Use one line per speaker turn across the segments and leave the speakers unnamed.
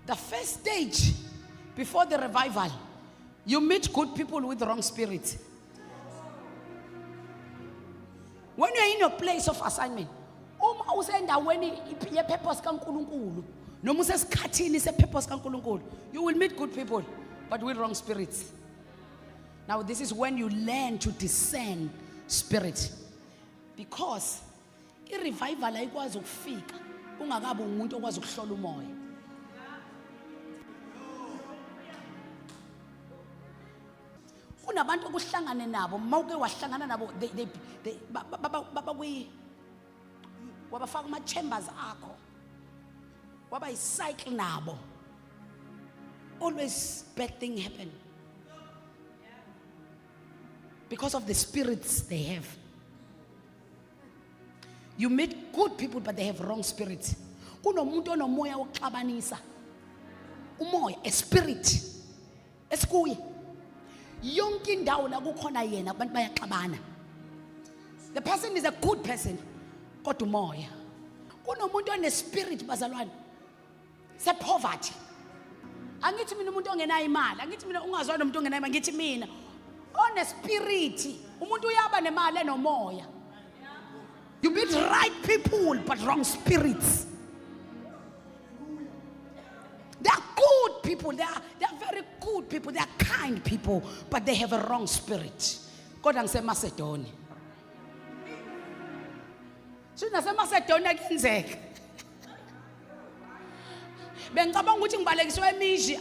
The first stage before the revival, you meet good people with wrong spirits. When you're in your place of assignment, you will meet good people, but with wrong spirits. Now this is when you learn to discern spirit. Because i-revival ayikwazi ukufika ungakabi umuntu okwazi ukuhlola umoya. Kunabantu okuhlangane nabo, mawuke wahlangana nabo, wabafaka ama-chambers akho, waba yi-cycle nabo. Always bad thing happen because of the spirits they have. You meet good people, but they have wrong spirits. Kunomuntu onomoya wokuxabanisa. Umoya, a spirit. Esikuye. Yonke indawo la kukhona yena abantu bayaxabana. The person is a good person, kodwa umoya. Kunomuntu one spirit bazalwane. Se poverty. Angithi mina umuntu ongenayo imali, angithi mina ungazwana umuntu ongenayo imali, ngithi mina one spirit. Umuntu uyaba nemali enomoya. You meet right people, but wrong spirits. They are good people. They are very good people. They are kind people, but they have a wrong spirit. God and say Macedonia. So na say Macedonia kenzeka. Bengicabanga ukuthi ngibalekiswe eMisha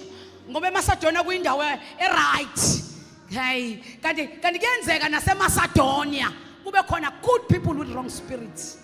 ngoba eMacedonia kuyindawo right. Hey, kanti kuyenzeka nase Macedonia kube khona good people with wrong spirits.